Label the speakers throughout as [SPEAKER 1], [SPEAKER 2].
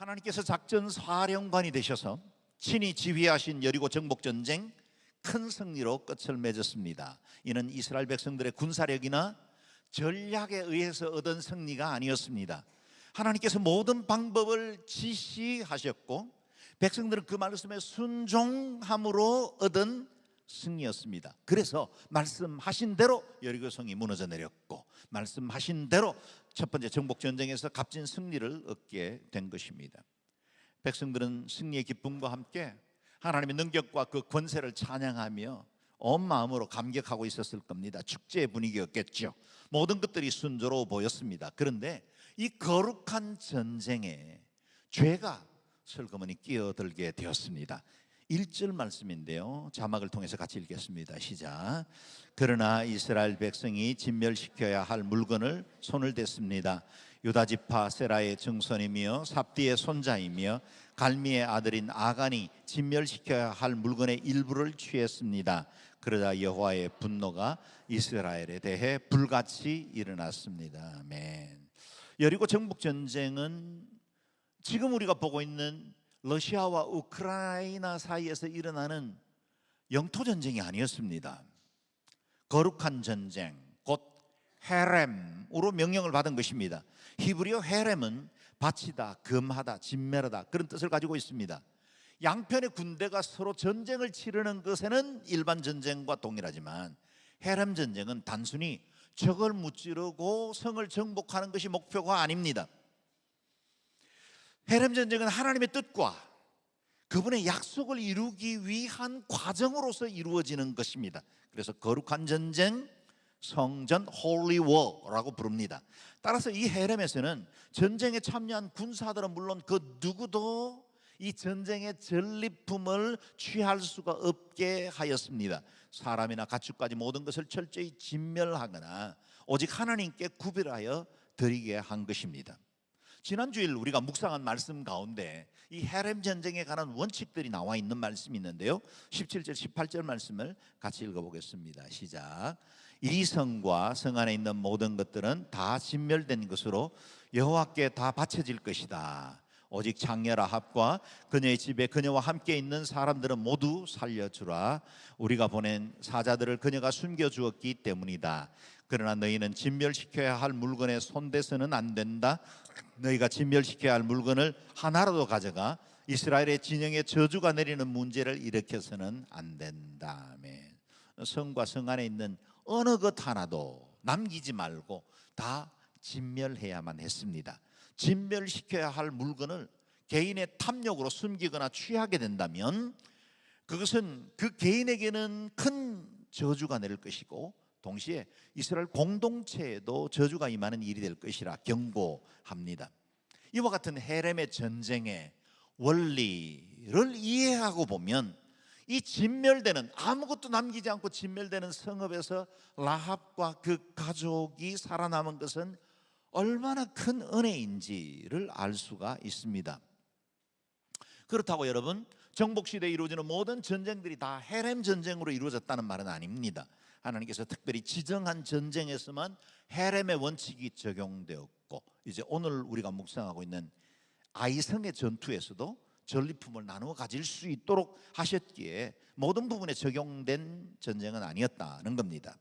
[SPEAKER 1] 하나님께서 작전 사령관이 되셔서 친히 지휘하신 여리고 정복전쟁 큰 승리로 끝을 맺었습니다. 이는 이스라엘 백성들의 군사력이나 전략에 의해서 얻은 승리가 아니었습니다. 하나님께서 모든 방법을 지시하셨고 백성들은 그 말씀에 순종함으로 얻은 승리였습니다. 그래서 말씀하신 대로 여리고성이 무너져 내렸고 말씀하신 대로 첫 번째 정복전쟁에서 값진 승리를 얻게 된 것입니다. 백성들은 승리의 기쁨과 함께 하나님의 능력과 그 권세를 찬양하며 온 마음으로 감격하고 있었을 겁니다. 축제의 분위기였겠죠. 모든 것들이 순조로워 보였습니다. 그런데 이 거룩한 전쟁에 죄가 슬그머니 끼어들게 되었습니다. 1절 말씀인데요, 자막을 통해서 같이 읽겠습니다. 시작. 그러나 이스라엘 백성이 진멸시켜야 할 물건을 손을 댔습니다. 유다 지파 세라의 증손이며 삽디의 손자이며 갈미의 아들인 아간이 진멸시켜야 할 물건의 일부를 취했습니다. 그러자 여호와의 분노가 이스라엘에 대해 불같이 일어났습니다. 아멘. 여리고 정복 전쟁은 지금 우리가 보고 있는 러시아와 우크라이나 사이에서 일어나는 영토 전쟁이 아니었습니다. 거룩한 전쟁, 곧 헤렘으로 명령을 받은 것입니다. 히브리어 헤렘은 바치다, 금하다, 진멸하다 그런 뜻을 가지고 있습니다. 양편의 군대가 서로 전쟁을 치르는 것에는 일반 전쟁과 동일하지만 헤렘 전쟁은 단순히 적을 무찌르고 성을 정복하는 것이 목표가 아닙니다. 헤렘 전쟁은 하나님의 뜻과 그분의 약속을 이루기 위한 과정으로서 이루어지는 것입니다. 그래서 거룩한 전쟁, 성전, Holy War라고 부릅니다. 따라서 이 헤렘에서는 전쟁에 참여한 군사들은 물론 그 누구도 이 전쟁의 전리품을 취할 수가 없게 하였습니다. 사람이나 가축까지 모든 것을 철저히 진멸하거나 오직 하나님께 구별하여 드리게 한 것입니다. 지난주일 우리가 묵상한 말씀 가운데 이 헤렘 전쟁에 관한 원칙들이 나와 있는 말씀이 있는데요, 17절 18절 말씀을 같이 읽어보겠습니다. 시작. 이 성과 성 안에 있는 모든 것들은 다 진멸된 것으로 여호와께 다 바쳐질 것이다. 오직 장녀 라합과 그녀의 집에 그녀와 함께 있는 사람들은 모두 살려주라. 우리가 보낸 사자들을 그녀가 숨겨주었기 때문이다. 그러나 너희는 진멸시켜야 할 물건에 손대서는 안 된다. 너희가 진멸시켜야 할 물건을 하나라도 가져가 이스라엘의 진영에 저주가 내리는 문제를 일으켜서는 안 된다. 아멘. 성과 성 안에 있는 어느 것 하나도 남기지 말고 다 진멸해야만 했습니다. 진멸시켜야 할 물건을 개인의 탐욕으로 숨기거나 취하게 된다면 그것은 그 개인에게는 큰 저주가 내릴 것이고 동시에 이스라엘 공동체에도 저주가 임하는 일이 될 것이라 경고합니다. 이와 같은 헤렘의 전쟁의 원리를 이해하고 보면 이 진멸되는, 아무것도 남기지 않고 진멸되는 성읍에서 라합과 그 가족이 살아남은 것은 얼마나 큰 은혜인지를 알 수가 있습니다. 그렇다고 여러분, 정복시대에 이루어지는 모든 전쟁들이 다 헤렘 전쟁으로 이루어졌다는 말은 아닙니다. 하나님께서 특별히 지정한 전쟁에서만 헤렘의 원칙이 적용되었고, 이제 오늘 우리가 묵상하고 있는 아이성의 전투에서도 전리품을 나누어 가질 수 있도록 하셨기에 모든 부분에 적용된 전쟁은 아니었다는 겁니다.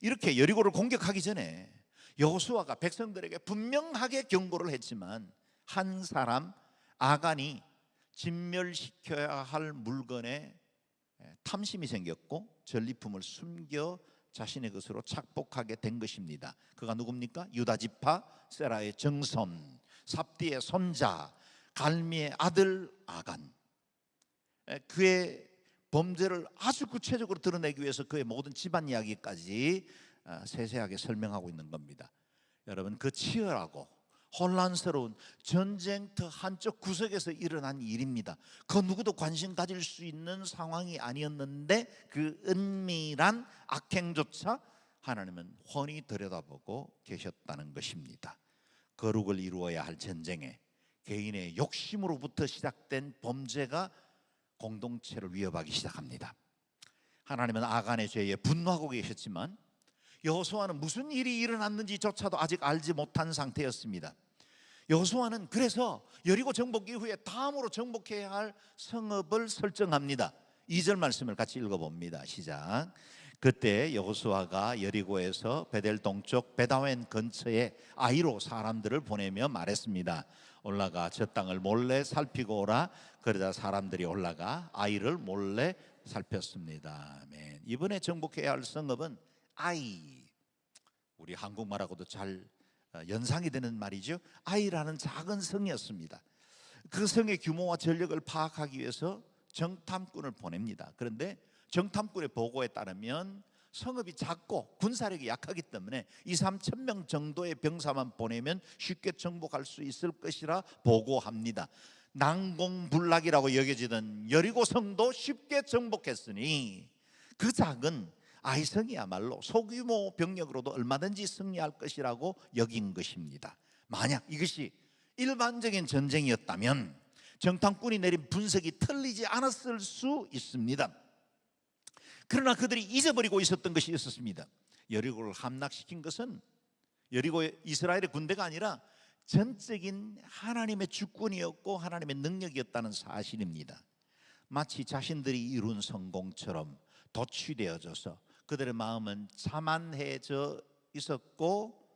[SPEAKER 1] 이렇게 여리고를 공격하기 전에 여호수아가 백성들에게 분명하게 경고를 했지만 한 사람 아간이 진멸시켜야 할 물건에 탐심이 생겼고 전리품을 숨겨 자신의 것으로 착복하게 된 것입니다. 그가 누굽니까? 유다 지파 세라의 정손, 삽디의 손자, 갈미의 아들 아간. 그의 범죄를 아주 구체적으로 드러내기 위해서 그의 모든 집안 이야기까지 세세하게 설명하고 있는 겁니다. 여러분, 그 치열하고 혼란스러운 전쟁터 한쪽 구석에서 일어난 일입니다. 그 누구도 관심 가질 수 있는 상황이 아니었는데 그 은밀한 악행조차 하나님은 훤히 들여다보고 계셨다는 것입니다. 거룩을 이루어야 할 전쟁에 개인의 욕심으로부터 시작된 범죄가 공동체를 위협하기 시작합니다. 하나님은 아간의 죄에 분노하고 계셨지만 여호수아는 무슨 일이 일어났는지조차도 아직 알지 못한 상태였습니다. 여호수아는 그래서 여리고 정복 이후에 다음으로 정복해야 할 성읍을 설정합니다. 2절 말씀을 같이 읽어봅니다. 시작. 그때 여호수아가 여리고에서 베델 동쪽 베다웬 근처에 아이로 사람들을 보내며 말했습니다. 올라가 저 땅을 몰래 살피고 오라. 그러자 사람들이 올라가 아이를 몰래 살폈습니다. 아멘. 이번에 정복해야 할 성읍은 아이, 우리 한국말하고도 잘 연상이 되는 말이죠. 아이라는 작은 성이었습니다. 그 성의 규모와 전력을 파악하기 위해서 정탐꾼을 보냅니다. 그런데 정탐꾼의 보고에 따르면 성읍이 작고 군사력이 약하기 때문에 2-3천 명 정도의 병사만 보내면 쉽게 정복할 수 있을 것이라 보고합니다. 난공불락이라고 여겨지던 여리고 성도 쉽게 정복했으니 그 작은 아이성이야말로 소규모 병력으로도 얼마든지 승리할 것이라고 여긴 것입니다. 만약 이것이 일반적인 전쟁이었다면 정탐꾼이 내린 분석이 틀리지 않았을 수 있습니다. 그러나 그들이 잊어버리고 있었던 것이 있었습니다. 여리고를 함락시킨 것은 여리고의 이스라엘의 군대가 아니라 전적인 하나님의 주권이었고 하나님의 능력이었다는 사실입니다. 마치 자신들이 이룬 성공처럼 도취되어져서 그들의 마음은 자만해져 있었고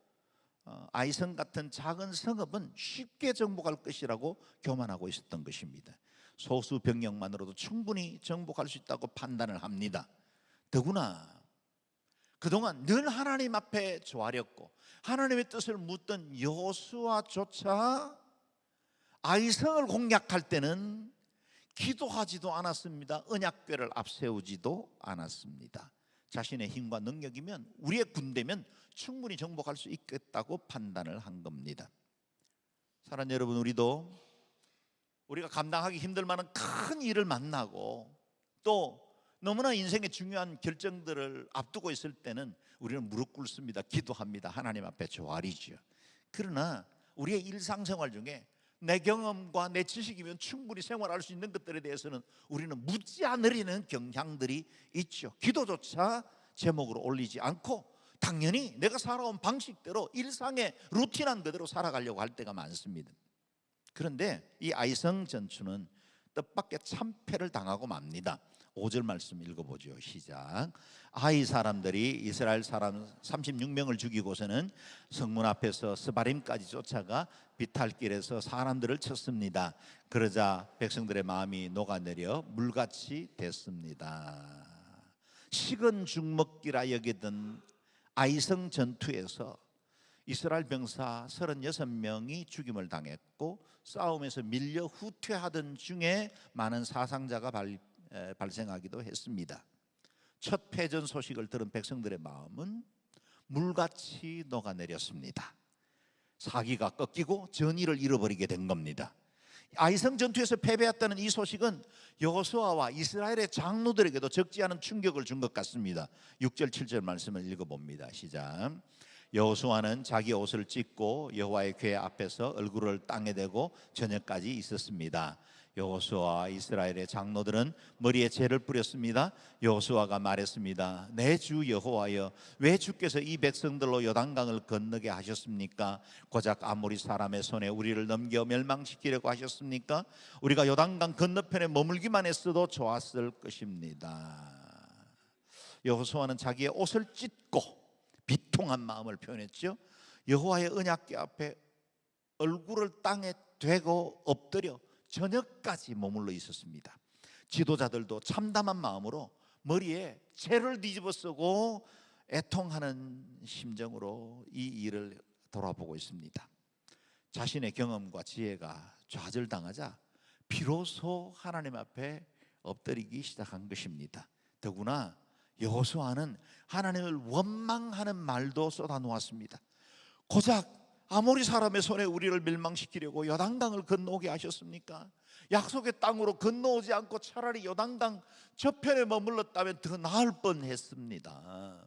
[SPEAKER 1] 아이성 같은 작은 성읍은 쉽게 정복할 것이라고 교만하고 있었던 것입니다. 소수 병력만으로도 충분히 정복할 수 있다고 판단을 합니다. 더구나 그동안 늘 하나님 앞에 조아렸고 하나님의 뜻을 묻던 여호수아조차 아이성을 공략할 때는 기도하지도 않았습니다. 언약궤를 앞세우지도 않았습니다. 자신의 힘과 능력이면 우리의 군대면 충분히 정복할 수 있겠다고 판단을 한 겁니다. 사랑하는 여러분, 우리가 감당하기 힘들 만한 큰 일을 만나고 또 너무나 인생의 중요한 결정들을 앞두고 있을 때는 우리는 무릎 꿇습니다. 기도합니다. 하나님 앞에 조아리죠. 그러나 우리의 일상생활 중에 내 경험과 내 지식이면 충분히 생활할 수 있는 것들에 대해서는 우리는 묻지 않으려는 경향들이 있죠. 기도조차 제목으로 올리지 않고 당연히 내가 살아온 방식대로 일상의 루틴한 그대로 살아가려고 할 때가 많습니다. 그런데 이 아이성 전투는 뜻밖의 참패를 당하고 맙니다. 5절 말씀 읽어보죠. 시작. 아이 사람들이 이스라엘 사람 36명을 죽이고서는 성문 앞에서 스바림까지 쫓아가 비탈길에서 사람들을 쳤습니다. 그러자 백성들의 마음이 녹아내려 물같이 됐습니다. 식은 죽 먹기라 여기던 아이성 전투에서 이스라엘 병사 36명이 죽임을 당했고 싸움에서 밀려 후퇴하던 중에 많은 사상자가 발생하기도 했습니다. 첫 패전 소식을 들은 백성들의 마음은 물같이 녹아내렸습니다. 사기가 꺾이고 전의를 잃어버리게 된 겁니다. 아이성 전투에서 패배했다는 이 소식은 여호수아와 이스라엘의 장로들에게도 적지 않은 충격을 준 것 같습니다. 6절 7절 말씀을 읽어봅니다. 시작. 여호수아는 자기 옷을 찢고 여호와의 궤 앞에서 얼굴을 땅에 대고 저녁까지 있었습니다. 여호수아와 이스라엘의 장로들은 머리에 재를 뿌렸습니다. 여호수아가 말했습니다. 내 주 여호와여, 왜 주께서 이 백성들로 요단강을 건너게 하셨습니까? 고작 아모리 사람의 손에 우리를 넘겨 멸망시키려고 하셨습니까? 우리가 요단강 건너편에 머물기만 했어도 좋았을 것입니다. 여호수아는 자기의 옷을 찢고 비통한 마음을 표현했죠. 여호와의 언약궤 앞에 얼굴을 땅에 대고 엎드려 저녁까지 머물러 있었습니다. 지도자들도 참담한 마음으로 머리에 재를 뒤집어 쓰고 애통하는 심정으로 이 일을 돌아보고 있습니다. 자신의 경험과 지혜가 좌절당하자 비로소 하나님 앞에 엎드리기 시작한 것입니다. 더구나 여호수아는 하나님을 원망하는 말도 쏟아놓았습니다. 고작 아모리 사람의 손에 우리를 멸망시키려고 요단강을 건너오게 하셨습니까? 약속의 땅으로 건너오지 않고 차라리 요단강 저편에 머물렀다면 더 나을 뻔했습니다.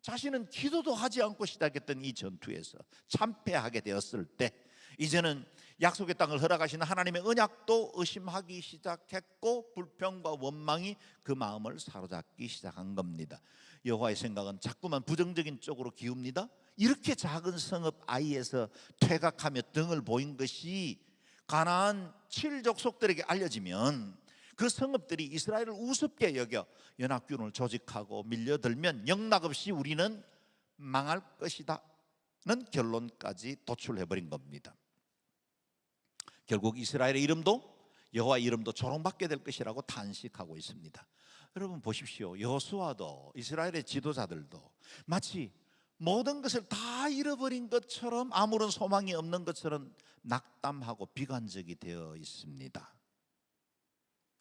[SPEAKER 1] 자신은 기도도 하지 않고 시작했던 이 전투에서 참패하게 되었을 때 이제는 약속의 땅을 허락하시는 하나님의 언약도 의심하기 시작했고 불평과 원망이 그 마음을 사로잡기 시작한 겁니다. 여호와의 생각은 자꾸만 부정적인 쪽으로 기웁니다. 이렇게 작은 성읍 아이에서 퇴각하며 등을 보인 것이 가나안 7족속들에게 알려지면 그 성읍들이 이스라엘을 우습게 여겨 연합군을 조직하고 밀려들면 영락없이 우리는 망할 것이다 는 결론까지 도출해버린 겁니다. 결국 이스라엘의 이름도 여호와의 이름도 조롱받게 될 것이라고 단식하고 있습니다. 여러분 보십시오. 여호수아도 이스라엘의 지도자들도 마치 모든 것을 다 잃어버린 것처럼, 아무런 소망이 없는 것처럼 낙담하고 비관적이 되어 있습니다.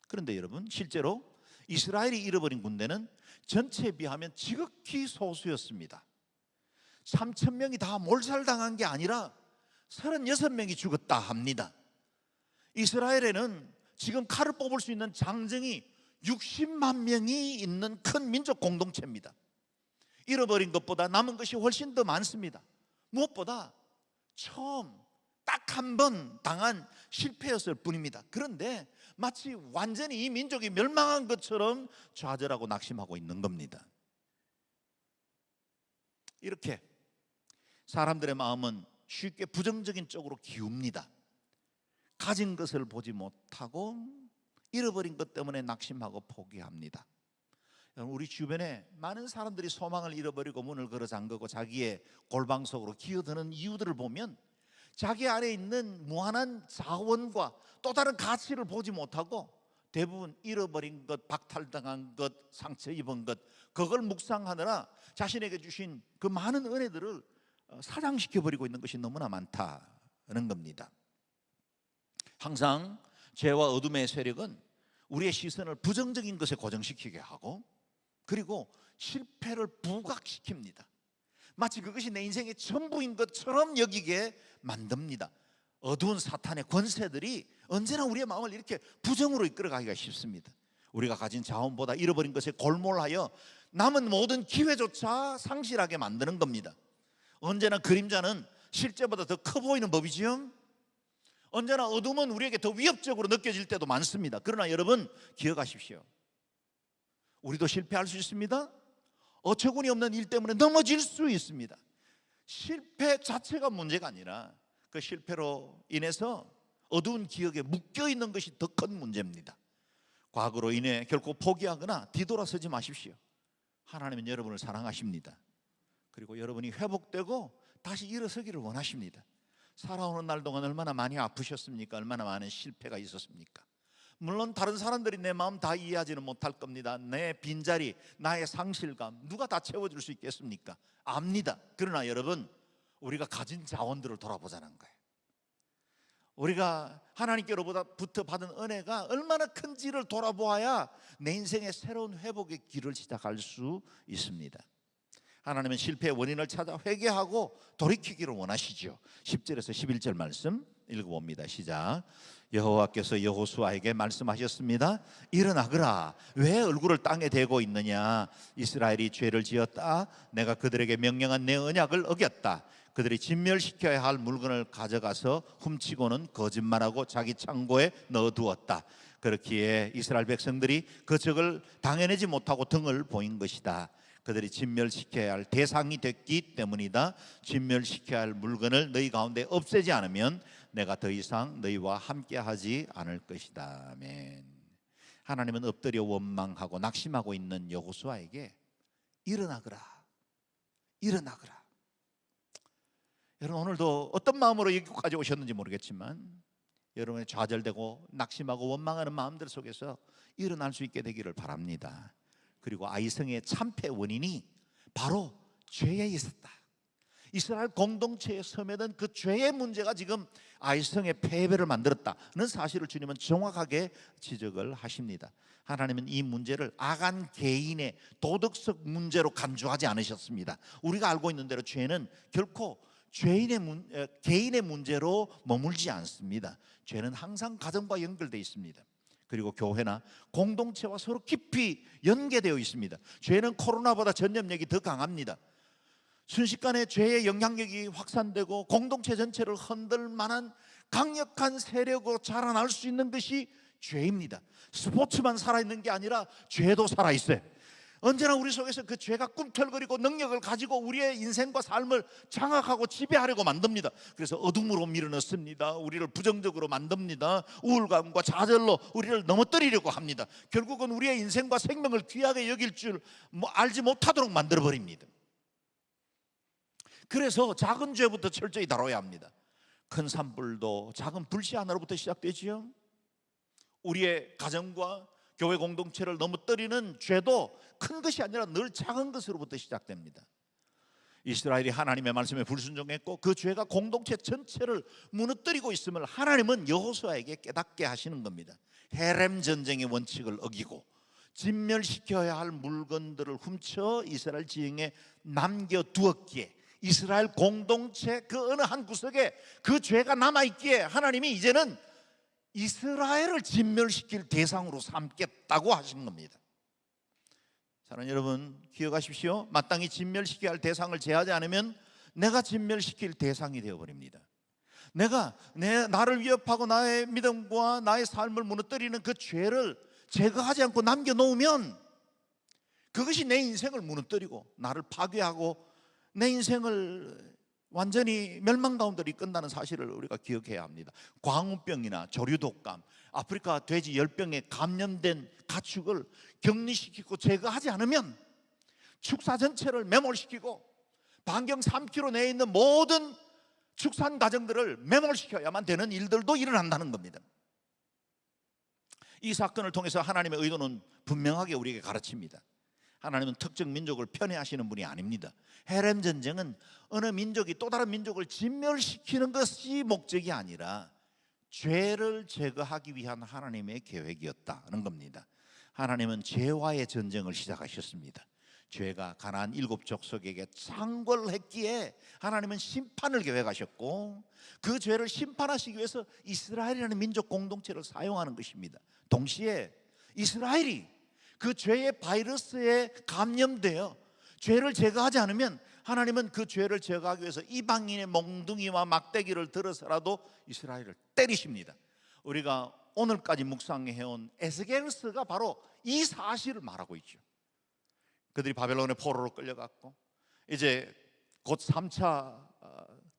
[SPEAKER 1] 그런데 여러분, 실제로 이스라엘이 잃어버린 군대는 전체에 비하면 지극히 소수였습니다. 3,000명이 다 몰살당한 게 아니라 36명이 죽었다 합니다. 이스라엘에는 지금 칼을 뽑을 수 있는 장정이 60만 명이 있는 큰 민족 공동체입니다. 잃어버린 것보다 남은 것이 훨씬 더 많습니다. 무엇보다 처음 딱 한 번 당한 실패였을 뿐입니다. 그런데 마치 완전히 이 민족이 멸망한 것처럼 좌절하고 낙심하고 있는 겁니다. 이렇게 사람들의 마음은 쉽게 부정적인 쪽으로 기웁니다. 가진 것을 보지 못하고 잃어버린 것 때문에 낙심하고 포기합니다. 우리 주변에 많은 사람들이 소망을 잃어버리고 문을 걸어 잠그고 자기의 골방 속으로 기어드는 이유들을 보면 자기 안에 있는 무한한 자원과 또 다른 가치를 보지 못하고 대부분 잃어버린 것, 박탈당한 것, 상처 입은 것, 그걸 묵상하느라 자신에게 주신 그 많은 은혜들을 사장시켜버리고 있는 것이 너무나 많다는 겁니다. 항상 죄와 어둠의 세력은 우리의 시선을 부정적인 것에 고정시키게 하고, 그리고 실패를 부각시킵니다. 마치 그것이 내 인생의 전부인 것처럼 여기게 만듭니다. 어두운 사탄의 권세들이 언제나 우리의 마음을 이렇게 부정으로 이끌어가기가 쉽습니다. 우리가 가진 자원보다 잃어버린 것에 골몰하여 남은 모든 기회조차 상실하게 만드는 겁니다. 언제나 그림자는 실제보다 더 커 보이는 법이지요. 언제나 어둠은 우리에게 더 위협적으로 느껴질 때도 많습니다. 그러나 여러분 기억하십시오. 우리도 실패할 수 있습니다. 어처구니 없는 일 때문에 넘어질 수 있습니다. 실패 자체가 문제가 아니라 그 실패로 인해서 어두운 기억에 묶여있는 것이 더 큰 문제입니다. 과거로 인해 결코 포기하거나 뒤돌아서지 마십시오. 하나님은 여러분을 사랑하십니다. 그리고 여러분이 회복되고 다시 일어서기를 원하십니다. 살아오는 날 동안 얼마나 많이 아프셨습니까? 얼마나 많은 실패가 있었습니까? 물론 다른 사람들이 내 마음 다 이해하지는 못할 겁니다. 내 빈자리, 나의 상실감 누가 다 채워줄 수 있겠습니까? 압니다. 그러나 여러분, 우리가 가진 자원들을 돌아보자는 거예요. 우리가 하나님께로부터 받은 은혜가 얼마나 큰지를 돌아보아야 내 인생의 새로운 회복의 길을 시작할 수 있습니다. 하나님은 실패의 원인을 찾아 회개하고 돌이키기를 원하시죠. 10절에서 11절 말씀 읽어봅니다. 시작. 여호와께서 여호수아에게 말씀하셨습니다. 일어나거라. 왜 얼굴을 땅에 대고 있느냐? 이스라엘이 죄를 지었다. 내가 그들에게 명령한 내 언약을 어겼다. 그들이 진멸시켜야 할 물건을 가져가서 훔치고는 거짓말하고 자기 창고에 넣어두었다. 그렇기에 이스라엘 백성들이 그 적을 당해내지 못하고 등을 보인 것이다. 그들이 진멸시켜야 할 대상이 됐기 때문이다. 진멸시켜야 할 물건을 너희 가운데 없애지 않으면 내가 더 이상 너희와 함께하지 않을 것이다. 아멘. 하나님은 엎드려 원망하고 낙심하고 있는 여호수아에게 일어나거라, 일어나거라. 여러분, 오늘도 어떤 마음으로 여기까지 오셨는지 모르겠지만 여러분의 좌절되고 낙심하고 원망하는 마음들 속에서 일어날 수 있게 되기를 바랍니다. 그리고 아이성의 참패 원인이 바로 죄에 있었다. 이스라엘 공동체에 섬에던 그 죄의 문제가 지금 아이성의 패배를 만들었다는 사실을 주님은 정확하게 지적을 하십니다. 하나님은 이 문제를 아간 개인의 도덕적 문제로 간주하지 않으셨습니다. 우리가 알고 있는 대로 죄는 결코 개인의 문제로 머물지 않습니다. 죄는 항상 가정과 연결되어 있습니다. 그리고 교회나 공동체와 서로 깊이 연계되어 있습니다. 죄는 코로나보다 전염력이 더 강합니다. 순식간에 죄의 영향력이 확산되고 공동체 전체를 흔들 만한 강력한 세력으로 자라날 수 있는 것이 죄입니다. 스포츠만 살아있는 게 아니라 죄도 살아있어요. 언제나 우리 속에서 그 죄가 꿈틀거리고 능력을 가지고 우리의 인생과 삶을 장악하고 지배하려고 만듭니다. 그래서 어둠으로 밀어넣습니다. 우리를 부정적으로 만듭니다. 우울감과 좌절로 우리를 넘어뜨리려고 합니다. 결국은 우리의 인생과 생명을 귀하게 여길 줄 알지 못하도록 만들어버립니다. 그래서 작은 죄부터 철저히 다뤄야 합니다. 큰 산불도 작은 불씨 하나로부터 시작되지요. 우리의 가정과 교회 공동체를 넘어뜨리는 죄도 큰 것이 아니라 늘 작은 것으로부터 시작됩니다. 이스라엘이 하나님의 말씀에 불순종했고 그 죄가 공동체 전체를 무너뜨리고 있음을 하나님은 여호수아에게 깨닫게 하시는 겁니다. 헤렘 전쟁의 원칙을 어기고 진멸시켜야 할 물건들을 훔쳐 이스라엘 지형에 남겨두었기에 이스라엘 공동체 그 어느 한 구석에 그 죄가 남아있기에 하나님이 이제는 이스라엘을 진멸시킬 대상으로 삼겠다고 하신 겁니다. 사랑하는 여러분, 기억하십시오. 마땅히 진멸시켜야 할 대상을 제하지 않으면 내가 진멸시킬 대상이 되어버립니다. 나를 위협하고 나의 믿음과 나의 삶을 무너뜨리는 그 죄를 제거하지 않고 남겨놓으면 그것이 내 인생을 무너뜨리고 나를 파괴하고 내 인생을 완전히 멸망 가운데로 이끈다는 사실을 우리가 기억해야 합니다. 광우병이나 조류독감, 아프리카 돼지 열병에 감염된 가축을 격리시키고 제거하지 않으면 축사 전체를 매몰시키고 반경 3km 내에 있는 모든 축산 가정들을 매몰시켜야만 되는 일들도 일어난다는 겁니다. 이 사건을 통해서 하나님의 의도는 분명하게 우리에게 가르칩니다. 하나님은 특정 민족을 편애하시는 분이 아닙니다. 헤렘 전쟁은 어느 민족이 또 다른 민족을 진멸시키는 것이 목적이 아니라 죄를 제거하기 위한 하나님의 계획이었다는 겁니다. 하나님은 죄와의 전쟁을 시작하셨습니다. 죄가 가나안 7족속에게 창궐했기에 하나님은 심판을 계획하셨고 그 죄를 심판하시기 위해서 이스라엘이라는 민족 공동체를 사용하는 것입니다. 동시에 이스라엘이 그 죄의 바이러스에 감염되어 죄를 제거하지 않으면 하나님은 그 죄를 제거하기 위해서 이방인의 몽둥이와 막대기를 들어서라도 이스라엘을 때리십니다. 우리가 오늘까지 묵상해온 에스겔서가 바로 이 사실을 말하고 있죠. 그들이 바벨론의 포로로 끌려갔고 이제 곧 3차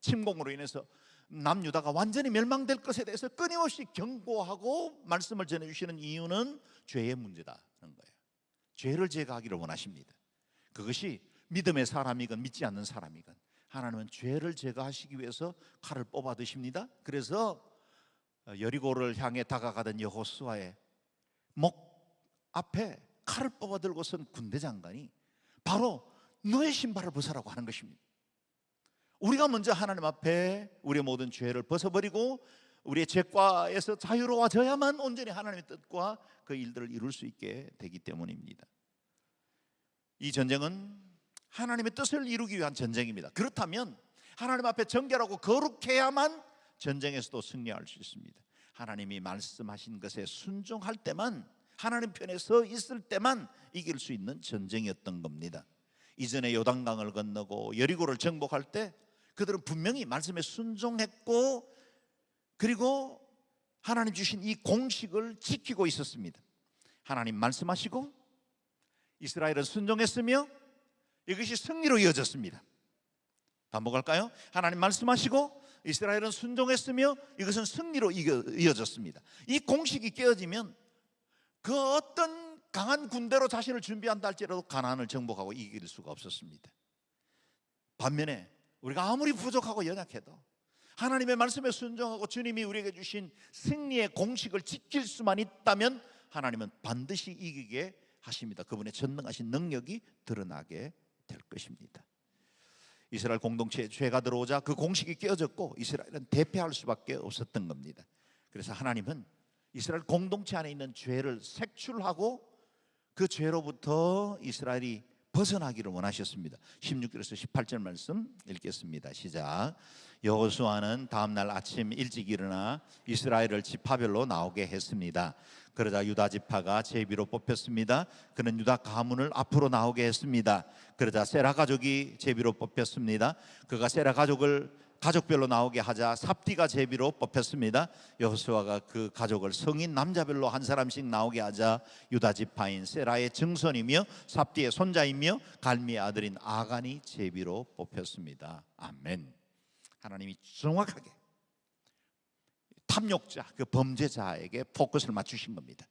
[SPEAKER 1] 침공으로 인해서 남유다가 완전히 멸망될 것에 대해서 끊임없이 경고하고 말씀을 전해주시는 이유는 죄의 문제다는 거예요. 죄를 제거하기를 원하십니다. 그것이 믿음의 사람이건 믿지 않는 사람이건 하나님은 죄를 제거하시기 위해서 칼을 뽑아 드십니다. 그래서 여리고를 향해 다가가던 여호수아의 목 앞에 칼을 뽑아 들고 선 군대 장관이 바로 너의 신발을 벗으라고 하는 것입니다. 우리가 먼저 하나님 앞에 우리의 모든 죄를 벗어버리고 우리의 죄과에서 자유로워져야만 온전히 하나님의 뜻과 그 일들을 이룰 수 있게 되기 때문입니다. 이 전쟁은 하나님의 뜻을 이루기 위한 전쟁입니다. 그렇다면 하나님 앞에 정결하고 거룩해야만 전쟁에서도 승리할 수 있습니다. 하나님이 말씀하신 것에 순종할 때만, 하나님 편에 서 있을 때만 이길 수 있는 전쟁이었던 겁니다. 이전에 요단강을 건너고 여리고를 정복할 때 그들은 분명히 말씀에 순종했고 그리고 하나님 주신 이 공식을 지키고 있었습니다. 하나님 말씀하시고 이스라엘은 순종했으며 이것이 승리로 이어졌습니다. 반복할까요? 하나님 말씀하시고 이스라엘은 순종했으며 이것은 승리로 이어졌습니다. 이 공식이 깨어지면 그 어떤 강한 군대로 자신을 준비한다 할지라도 가나안을 정복하고 이길 수가 없었습니다. 반면에 우리가 아무리 부족하고 연약해도 하나님의 말씀에 순종하고 주님이 우리에게 주신 승리의 공식을 지킬 수만 있다면 하나님은 반드시 이기게 하십니다. 그분의 전능하신 능력이 드러나게 될 것입니다. 이스라엘 공동체에 죄가 들어오자 그 공식이 깨어졌고 이스라엘은 대패할 수밖에 없었던 겁니다. 그래서 하나님은 이스라엘 공동체 안에 있는 죄를 색출하고 그 죄로부터 이스라엘이 벗어나기를 원하셨습니다. 16절에서 18절 말씀 읽겠습니다. 시작. 여호수아는 다음 날 아침 일찍 일어나 이스라엘을 지파별로 나오게 했습니다. 그러자 유다 지파가 제비로 뽑혔습니다. 그는 유다 가문을 앞으로 나오게 했습니다. 그러자 세라 가족이 제비로 뽑혔습니다. 그가 세라 가족을 가족별로 나오게 하자 삽디가 제비로 뽑혔습니다. 여호수아가 그 가족을 성인 남자별로 한 사람씩 나오게 하자 유다 지파인 세라의 증손이며 삽디의 손자이며 갈미의 아들인 아간이 제비로 뽑혔습니다. 아멘. 하나님이 정확하게 탐욕자, 그 범죄자에게 포커스를 맞추신 겁니다.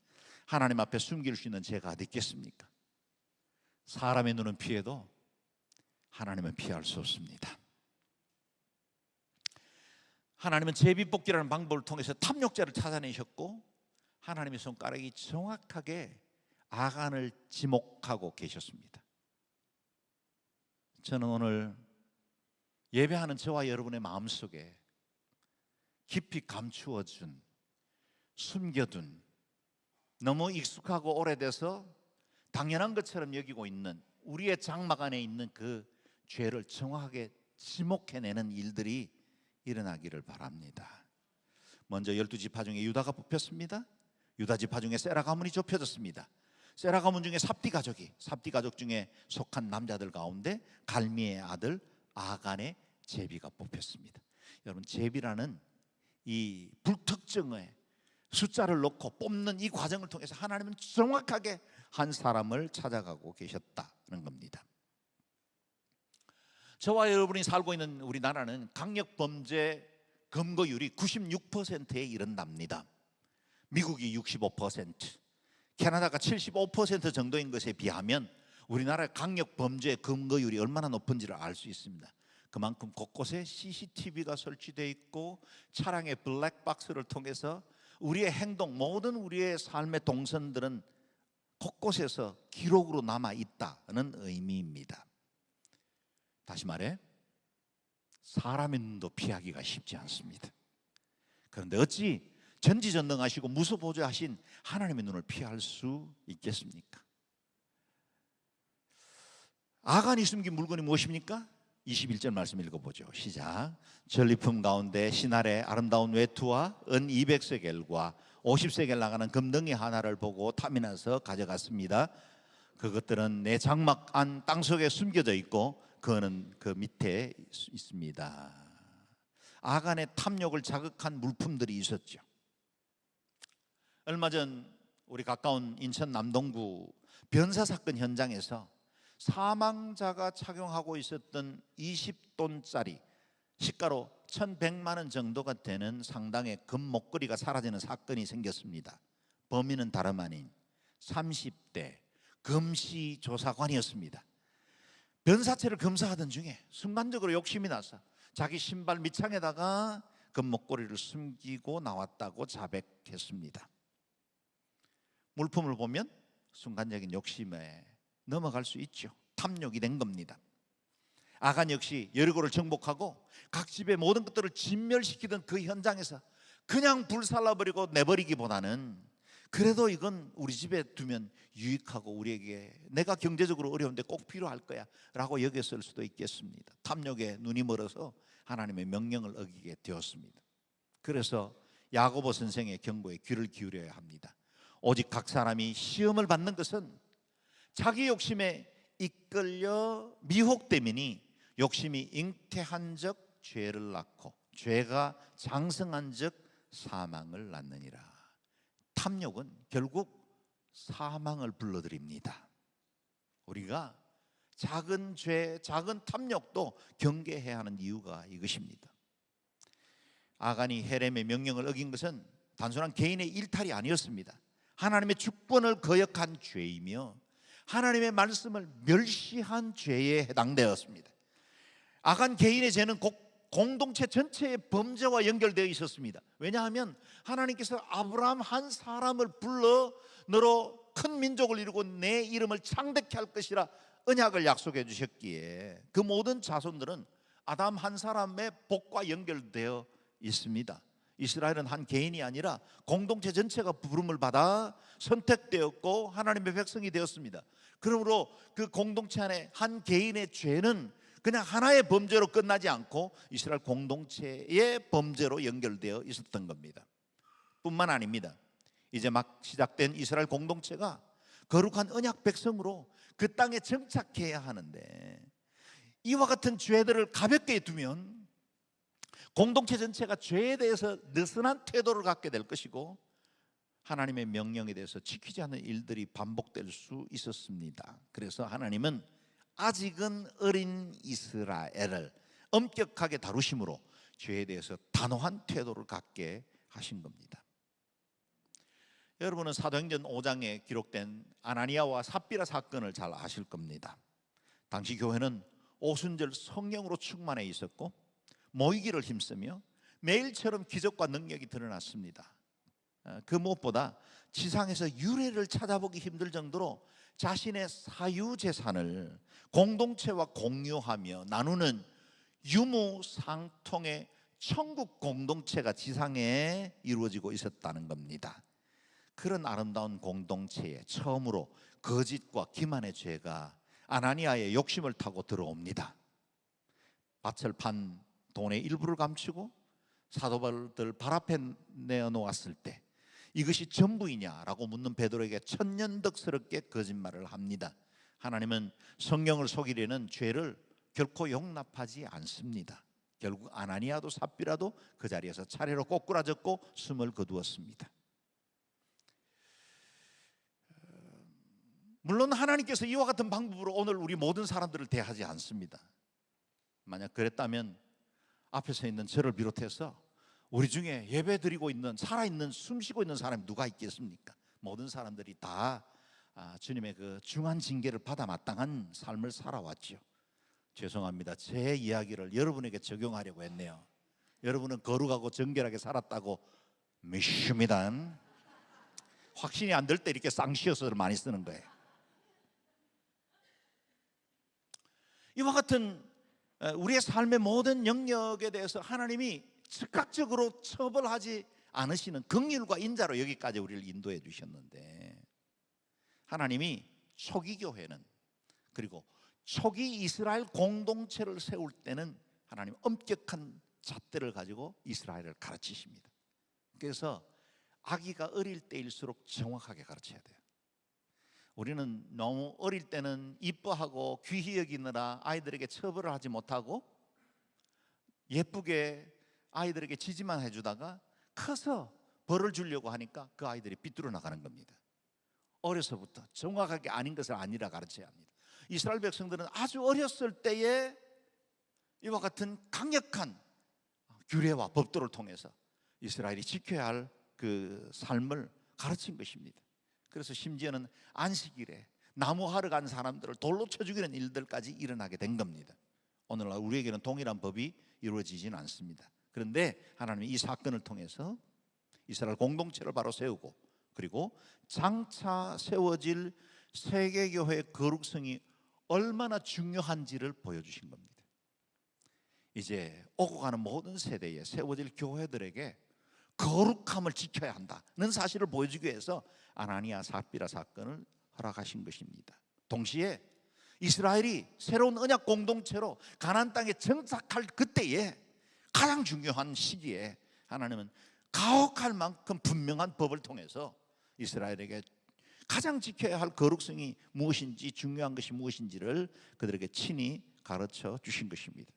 [SPEAKER 1] 하나님 앞에 숨길 수 있는 죄가 어디 있겠습니까? 사람의 눈은 피해도 하나님은 피할 수 없습니다. 하나님은 제비뽑기라는 방법을 통해서 탐욕자를 찾아내셨고 하나님의 손가락이 정확하게 아간을 지목하고 계셨습니다. 저는 오늘 예배하는 저와 여러분의 마음속에 깊이 감추어준, 숨겨둔, 너무 익숙하고 오래돼서 당연한 것처럼 여기고 있는 우리의 장막 안에 있는 그 죄를 정확하게 지목해내는 일들이 일어나기를 바랍니다. 먼저 12지파 중에 유다가 뽑혔습니다. 유다 지파 중에 세라 가문이 좁혀졌습니다. 세라 가문 중에 삽디 가족 중에 속한 남자들 가운데 갈미의 아들 아간의 제비가 뽑혔습니다. 여러분, 제비라는 이 불특정의 숫자를 놓고 뽑는 이 과정을 통해서 하나님은 정확하게 한 사람을 찾아가고 계셨다는 겁니다. 저와 여러분이 살고 있는 우리나라는 강력범죄 검거율이 96%에 이른답니다. 미국이 65%, 캐나다가 75% 정도인 것에 비하면 우리나라의 강력범죄 검거율이 얼마나 높은지를 알 수 있습니다. 그만큼 곳곳에 CCTV가 설치되어 있고 차량의 블랙박스를 통해서 우리의 행동, 모든 우리의 삶의 동선들은 곳곳에서 기록으로 남아있다는 의미입니다. 다시 말해 사람의 눈도 피하기가 쉽지 않습니다. 그런데 어찌 전지전능하시고 무소보조하신 하나님의 눈을 피할 수 있겠습니까? 아간이 숨긴 물건이 무엇입니까? 21절 말씀 읽어보죠. 시작. 전리품 가운데 신할의 아름다운 외투와 은 200세겔과 50세겔 나가는 금덩이 하나를 보고 탐이 나서 가져갔습니다. 그것들은 내 장막 안 땅속에 숨겨져 있고 그거는 그 밑에 있습니다. 아간의 탐욕을 자극한 물품들이 있었죠. 얼마 전 우리 가까운 인천 남동구 변사 사건 현장에서 사망자가 착용하고 있었던 20돈짜리 시가로 1,100만 원 정도가 되는 상당의 금 목걸이가 사라지는 사건이 생겼습니다. 범인은 다름 아닌 30대 금시 조사관이었습니다. 변사체를 검사하던 중에 순간적으로 욕심이 나서 자기 신발 밑창에다가 금 목걸이를 숨기고 나왔다고 자백했습니다. 물품을 보면 순간적인 욕심에 넘어갈 수 있죠. 탐욕이 된 겁니다. 아간 역시 여리고를 정복하고 각 집의 모든 것들을 진멸시키던 그 현장에서 그냥 불살라버리고 내버리기보다는 그래도 이건 우리 집에 두면 유익하고 우리에게 내가 경제적으로 어려운데 꼭 필요할 거야 라고 여겼을 수도 있겠습니다. 탐욕에 눈이 멀어서 하나님의 명령을 어기게 되었습니다. 그래서 야고보 선생의 경고에 귀를 기울여야 합니다. 오직 각 사람이 시험을 받는 것은 자기 욕심에 이끌려 미혹되미니 욕심이 잉태한 적 죄를 낳고 죄가 장성한 적 사망을 낳느니라. 탐욕은 결국 사망을 불러들입니다. 우리가 작은 죄, 작은 탐욕도 경계해야 하는 이유가 이것입니다. 아간이 헤렘의 명령을 어긴 것은 단순한 개인의 일탈이 아니었습니다. 하나님의 주권을 거역한 죄이며 하나님의 말씀을 멸시한 죄에 해당되었습니다. 아간 개인의 죄는 공동체 전체의 범죄와 연결되어 있었습니다. 왜냐하면 하나님께서 아브라함 한 사람을 불러 너로 큰 민족을 이루고 내 이름을 창대케 할 것이라 언약을 약속해 주셨기에 그 모든 자손들은 아담 한 사람의 복과 연결되어 있습니다. 이스라엘은 한 개인이 아니라 공동체 전체가 부름을 받아 선택되었고 하나님의 백성이 되었습니다. 그러므로 그 공동체 안에 한 개인의 죄는 그냥 하나의 범죄로 끝나지 않고 이스라엘 공동체의 범죄로 연결되어 있었던 겁니다. 뿐만 아닙니다. 이제 막 시작된 이스라엘 공동체가 거룩한 언약 백성으로 그 땅에 정착해야 하는데, 이와 같은 죄들을 가볍게 두면 공동체 전체가 죄에 대해서 느슨한 태도를 갖게 될 것이고 하나님의 명령에 대해서 지키지 않는 일들이 반복될 수 있었습니다. 그래서 하나님은 아직은 어린 이스라엘을 엄격하게 다루심으로 죄에 대해서 단호한 태도를 갖게 하신 겁니다. 여러분은 사도행전 5장에 기록된 아나니아와 삽비라 사건을 잘 아실 겁니다. 당시 교회는 오순절 성령으로 충만해 있었고 모이기를 힘쓰며 매일처럼 기적과 능력이 드러났습니다. 그 무엇보다 지상에서 유래를 찾아보기 힘들 정도로 자신의 사유재산을 공동체와 공유하며 나누는 유무상통의 천국 공동체가 지상에 이루어지고 있었다는 겁니다. 그런 아름다운 공동체에 처음으로 거짓과 기만의 죄가 아나니아의 욕심을 타고 들어옵니다. 밭을 판 돈의 일부를 감추고 사도바울들 발 앞에 내어놓았을 때 이것이 전부이냐라고 묻는 베드로에게 천연덕스럽게 거짓말을 합니다. 하나님은 성령을 속이려는 죄를 결코 용납하지 않습니다. 결국 아나니아도 삽비라도 그 자리에서 차례로 꼬꾸라졌고 숨을 거두었습니다. 물론 하나님께서 이와 같은 방법으로 오늘 우리 모든 사람들을 대하지 않습니다. 만약 그랬다면 앞에 서 있는 저를 비롯해서 우리 중에 예배드리고 있는, 살아있는, 숨쉬고 있는 사람이 누가 있겠습니까? 모든 사람들이 다 주님의 그 중한 징계를 받아 마땅한 삶을 살아왔죠. 죄송합니다. 제 이야기를 여러분에게 적용하려고 했네요. 여러분은 거룩하고 정결하게 살았다고 믿습니다. 확신이 안 될 때 이렇게 쌍시어서를 많이 쓰는 거예요. 이와 같은 우리의 삶의 모든 영역에 대해서 하나님이 즉각적으로 처벌하지 않으시는 긍휼과 인자로 여기까지 우리를 인도해 주셨는데, 하나님이 초기 교회는, 그리고 초기 이스라엘 공동체를 세울 때는 하나님 엄격한 잣대를 가지고 이스라엘을 가르치십니다. 그래서 아기가 어릴 때일수록 정확하게 가르쳐야 돼요. 우리는 너무 어릴 때는 이뻐하고 귀히 여기느라 아이들에게 처벌을 하지 못하고 예쁘게 아이들에게 지지만 해주다가 커서 벌을 주려고 하니까 그 아이들이 삐뚤어 나가는 겁니다. 어려서부터 정확하게 아닌 것을 아니라 가르쳐야 합니다. 이스라엘 백성들은 아주 어렸을 때에 이와 같은 강력한 규례와 법도를 통해서 이스라엘이 지켜야 할 그 삶을 가르친 것입니다. 그래서 심지어는 안식일에 나무하러 간 사람들을 돌로 쳐 죽이는 일들까지 일어나게 된 겁니다. 오늘날 우리에게는 동일한 법이 이루어지지는 않습니다. 그런데 하나님이 이 사건을 통해서 이스라엘 공동체를 바로 세우고, 그리고 장차 세워질 세계교회의 거룩성이 얼마나 중요한지를 보여주신 겁니다. 이제 오고 가는 모든 세대에 세워질 교회들에게 거룩함을 지켜야 한다는 사실을 보여주기 위해서 아나니아 삽비라 사건을 허락하신 것입니다. 동시에 이스라엘이 새로운 언약 공동체로 가나안 땅에 정착할 그때에 가장 중요한 시기에 하나님은 가혹할 만큼 분명한 법을 통해서 이스라엘에게 가장 지켜야 할 거룩성이 무엇인지, 중요한 것이 무엇인지를 그들에게 친히 가르쳐 주신 것입니다.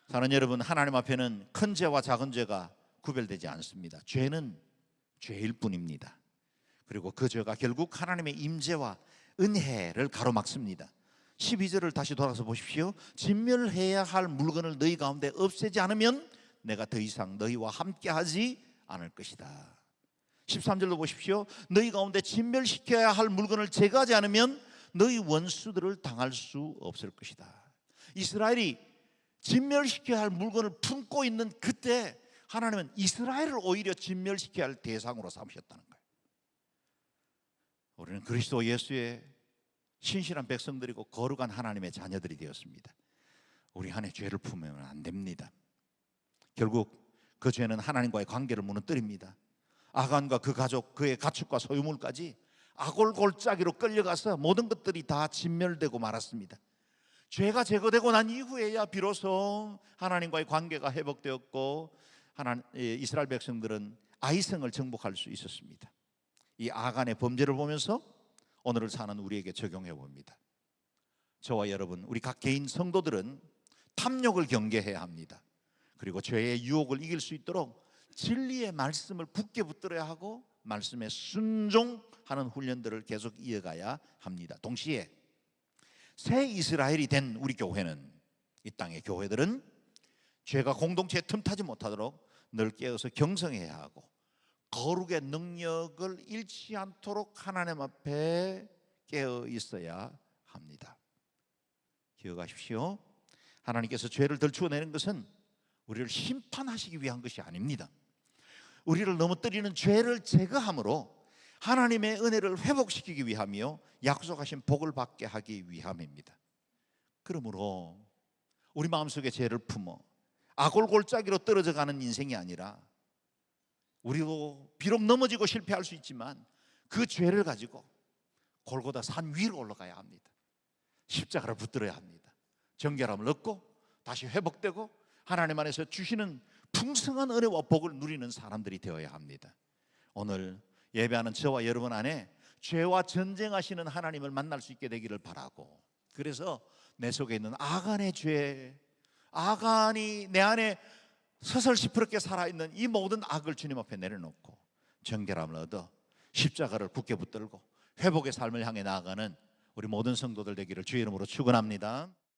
[SPEAKER 1] 사랑하는 여러분, 하나님 앞에는 큰 죄와 작은 죄가 구별되지 않습니다. 죄는 죄일 뿐입니다. 그리고 그 죄가 결국 하나님의 임재와 은혜를 가로막습니다. 12절을 다시 돌아서 보십시오. 진멸해야 할 물건을 너희 가운데 없애지 않으면 내가 더 이상 너희와 함께하지 않을 것이다. 13절도 보십시오. 너희 가운데 진멸시켜야 할 물건을 제거하지 않으면 너희 원수들을 당할 수 없을 것이다. 이스라엘이 진멸시켜야 할 물건을 품고 있는 그때 하나님은 이스라엘을 오히려 진멸시켜야 할 대상으로 삼으셨다는 거예요. 우리는 그리스도 예수의 신실한 백성들이고 거룩한 하나님의 자녀들이 되었습니다. 우리 안에 죄를 품으면 안 됩니다. 결국 그 죄는 하나님과의 관계를 무너뜨립니다. 아간과 그 가족, 그의 가축과 소유물까지 아골골짜기로 끌려가서 모든 것들이 다 진멸되고 말았습니다. 죄가 제거되고 난 이후에야 비로소 하나님과의 관계가 회복되었고 이스라엘 백성들은 아이성을 정복할 수 있었습니다. 이 아간의 범죄를 보면서 오늘을 사는 우리에게 적용해 봅니다. 저와 여러분, 우리 각 개인 성도들은 탐욕을 경계해야 합니다. 그리고 죄의 유혹을 이길 수 있도록 진리의 말씀을 굳게 붙들어야 하고 말씀에 순종하는 훈련들을 계속 이어가야 합니다. 동시에 새 이스라엘이 된 우리 교회는, 이 땅의 교회들은 죄가 공동체에 틈타지 못하도록 늘 깨어서 경성해야 하고 거룩의 능력을 잃지 않도록 하나님 앞에 깨어 있어야 합니다. 기억하십시오. 하나님께서 죄를 덜추어내는 것은 우리를 심판하시기 위한 것이 아닙니다. 우리를 넘어뜨리는 죄를 제거함으로 하나님의 은혜를 회복시키기 위함이요 약속하신 복을 받게 하기 위함입니다. 그러므로 우리 마음속에 죄를 품어 아골골짜기로 떨어져 가는 인생이 아니라, 우리도 비록 넘어지고 실패할 수 있지만 그 죄를 가지고 골고다 산 위로 올라가야 합니다. 십자가를 붙들어야 합니다. 정결함을 얻고 다시 회복되고 하나님 안에서 주시는 풍성한 은혜와 복을 누리는 사람들이 되어야 합니다. 오늘 예배하는 저와 여러분 안에 죄와 전쟁하시는 하나님을 만날 수 있게 되기를 바라고, 그래서 내 속에 있는 아간의 죄, 아간이 내 안에 서슬시퍼렇게 살아있는 이 모든 악을 주님 앞에 내려놓고 정결함을 얻어 십자가를 굳게 붙들고 회복의 삶을 향해 나아가는 우리 모든 성도들 되기를 주의 이름으로 축원합니다.